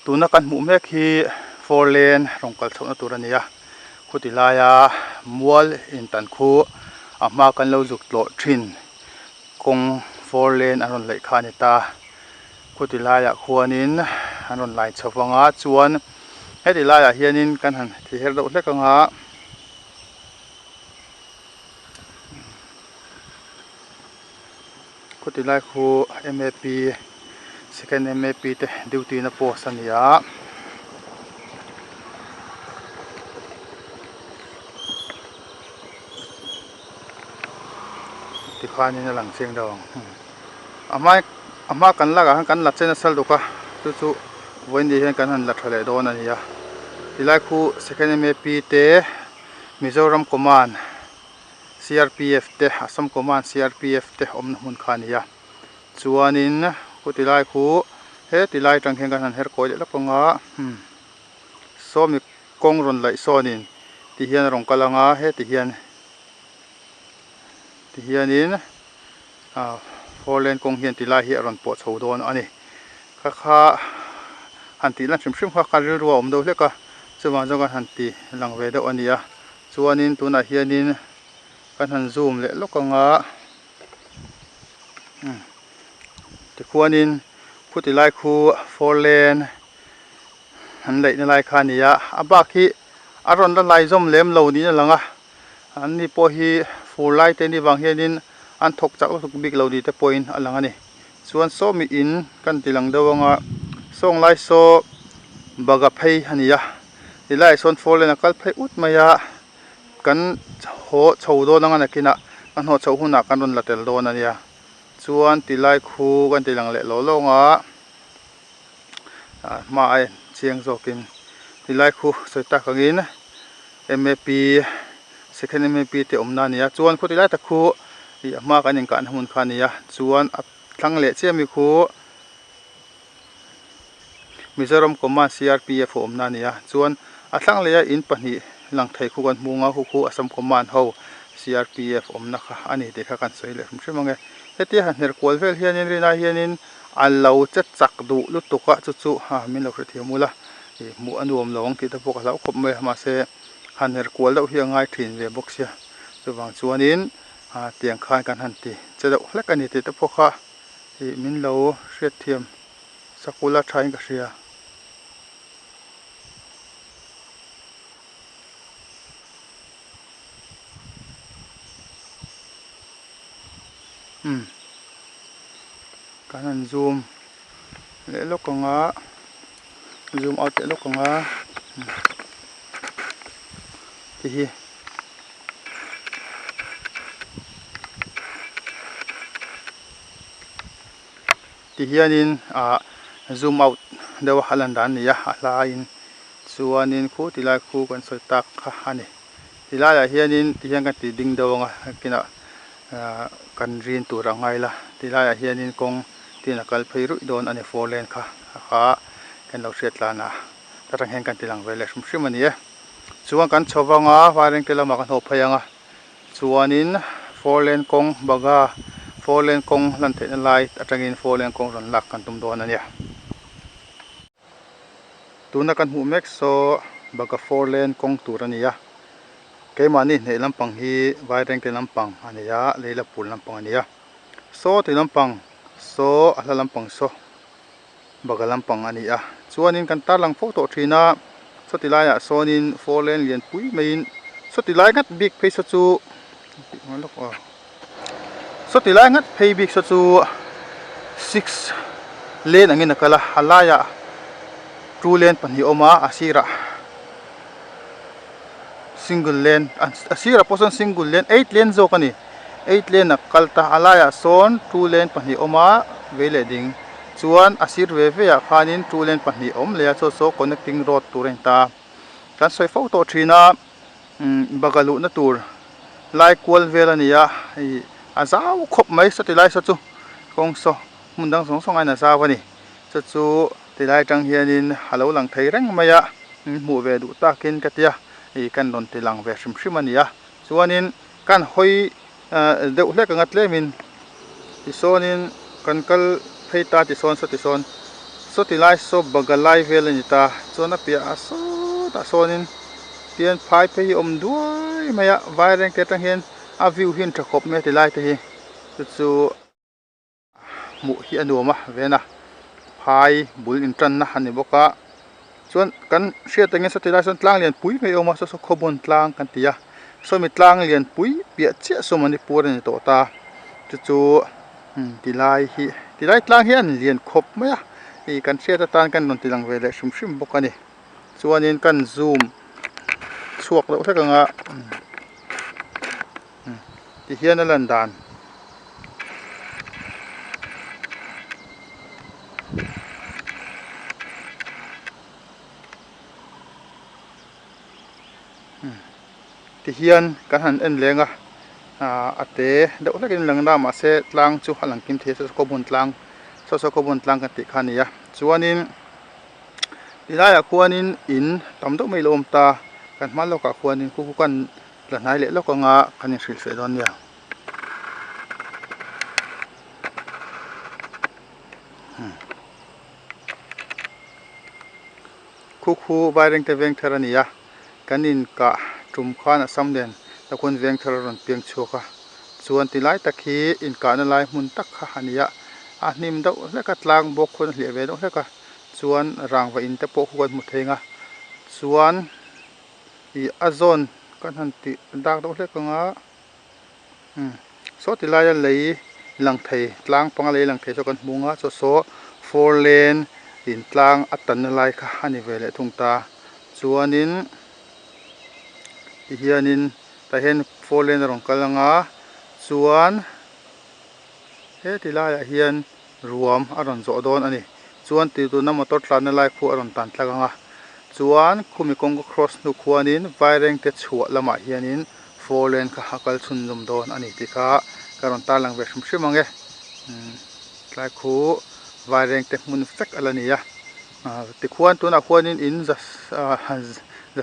tu na kan mu mek hi 4 lane rong kal thona tur ania khutilaya mual in tan khu ama kan lo zuk tlo thin kong 4 lane aron lai kha ni ta khutilaya khuanin aron lai chawanga chuan hetilaya hianin kan han thi her do hlekanga khutilai khu MAP second MAP te duty na post ania ti khani na lang cheng dong ama kan laga kan la chena sal duka chu voin di hen kan han la thale don ania tilai khu second MAP te Mizoram command CRPF te Assam command CRPF te omna mun khania chuanin kutilai khu he tilai tanghen kan han her koi le lakonga somi kongron lai sonin ti hian rong kalanga he ti hianin 4 lane kong hian tilai hi aron po chhodon ani kha han ti lan shrim kha karil ruwa om do hleka chuwa jonga han ti langve do ania chuanin tuna hianin kan han zoom le lokanga ti khuanin khutilai khu 4 lane han lei na lai khania abaki aron la lai zom lem lo ni na langa an ni po hi full light te ni wang hianin an thok chak thok big lo ni te point alanga ni chuan so mi in kan tilang dawanga song lai so baga phei hania tilai son 4 lane kal phei ut maya kan ho chhodo nanga nakina an ho chho huna kan ron latel don ania chuan tilai khu kan tilang le lo longa ma ai chiang zokin tilai khu soita kangin MAP second MAP te omna nia chuan khu tilai ta khu ma kan in kan hun khania chuan thlang le chemi khu Mizoram command CRPF omna nia chuan a thlang le in pahni lang thei khu kan munga khu Assam command ho CRPF omna kha ani te kha kan soile hrimange heti han her kwal vel hianin rina hianin allo cha chak du lutuka chu min lo thiamula mu anuam lawang ti ta pok lau khop me ma se han her kwal do hi ngai thin ve boxia chuwang chuanin tiang khan kan han ti chado hlek ani te ta pokha min lo hriat thiam sakula thain ka hria kanan zoom le lokanga zoom out le lokanga ti hi ti hianin zoom out dewa halandan niya alain chuanin khu tilai khu kan soitak kha ani tilai hianin ti hian kan ti ding dawanga kina kan rin tura ngaila tilai hianin kong tina kal pheiru don ani 4 lane kha kan lo hriat lana tarang hen kan tilang vele hrim ani chuan kan chawanga wareng telama kan ho phayanga chuanin 4 lane kong baga 4 lane kong lan the lai atangin 4 lane kong ron lak kan tum don ania tuna kan hu mek so baga 4 lane kong turania keimani nei lampang hi wareng te lampang ania leila pul lampang ania so te lampang so ala lampang so baga lampang ania chuanin kan tarlang photo thina so tilaya sonin 4 lane lian pui main so tilai ngat big phei so chu so tilai ngat phei big so chu 6 lane angin kala halaya 2 lane pani oma asira single lane asira poson single lane 8 lane zo kani 8 lane kalta alaya son 2 lane pani oma vele ding chuan asir ve ya khanin 2 lane pani om le so connecting road turen ta kan soi photo thina bagalu na tur lai kwal velania azau khop mai satilai sa chu kong so mundang song ai na zawani chu tilai tang hianin halo lang thei reng maya mu ve du takin katia kan don tilang ve hrim ania chuanin kan hoi de hlek angat lemin ti sonin kan kal pheita ti son so ti lai so bagalai vel ni ta chona pia aso ta sonin tian phai pe hi duai maya vai reng te tang hian a view hin thakop me ti lai te hi chu mu hi anuama vena phai bul in tran na hani boka chuan kan hria tangin so ti lai son tlang lian pui me oma so khobon tlang kan tia so mi tlang lian pui pia che so mani pur ni to ta chu ti lai tlang hian lian khop maya i kan hria ta tan kan non tilang vele shim boka ni chuanin kan zoom chuak lo thakanga ti hian a lan dan ti hian kan han en lenga ate deuh lekin lang na ma se tlang chu halang kim the so bun tlang so ko bun tlang kan ti khania chuanin tilaya khuanin in tamdo mai lom ta kan hmal lo ka khuanin ku kan la nai le lo ka nga kan hril fe don ya khu bai reng te veng tharania kanin ka tum khana samden ta kun veng thar ron piang choka chuan tilai takhi in ka na lai mun tak kha hania a hnim do leka tlang bok khon hlia ve do leka chuan rangwa in te po khuan mu thenga chuan i azon kan han ti dak do leka nga so tilai lei lang thei tlang panga lei lang thei so kan munga so 4 lane in tlang atan lai kha ani vele thungta chuanin hianin ta hen 4 lane rong kalanga chuan he tilai hian ruam aron zo don ani chuan ti tu na motor tlan lai khu aron tan tlanga chuan khumi kong cross nu khuanin vai reng te chhuwa lama hianin 4 lane kha hakal chhun zum don ani ti kha karon ta lang ve shim ange tlai khu vai reng te mun fek alania ti khuan tu na khuanin in za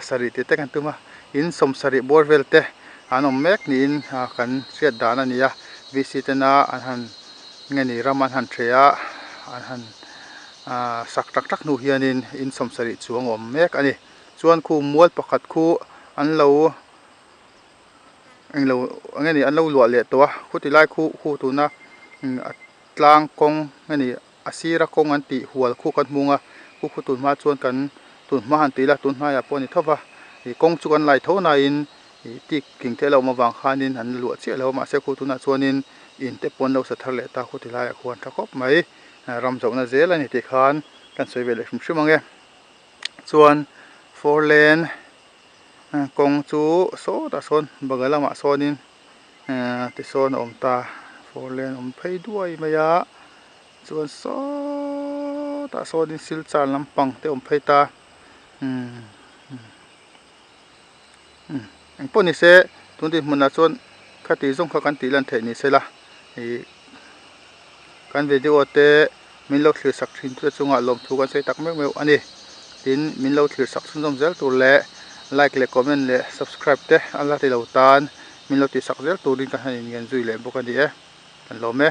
sari te kan tuma in somsari borvel te anom mek ni in kan siat dan ania visitena an han ngani raman han threa an han sak tak nu hianin in somsari chuang om mek ani chuan khu mual pakhat khu an lo ngani an lo lua le to khuti lai khu tu na tlang kong ngani asira kong an ti hual khu kan munga khu tu ma chuan kan tun ma han ti la tun ma ya poni thowa i kong chu kan lai thona in i tik king te lo ma wang khanin an lu che lo ma se khu tu na chuanin in te pon lo sa thar le ta khuti lai khuan thakop mai ram zo na zel ani ti khan kan soi vele shim ange chuan 4 lane kong chu so ta son bagalama sonin ti son om ta 4 lane om phei duai maya chuan so ta sonin silchar lampang te om phei ta ang poni se tunti muna chuan khati zong kha kan ti lan the ni sela i kan video te min lo thlir sak thin tu chunga lom thu kan sei tak mek meu ani tin min lo thlir sak chun jom zel tur le like le comment le subscribe te ala ti lo tan min lo ti sak zel turin kan hanin ngen zui le bokani e kan lo me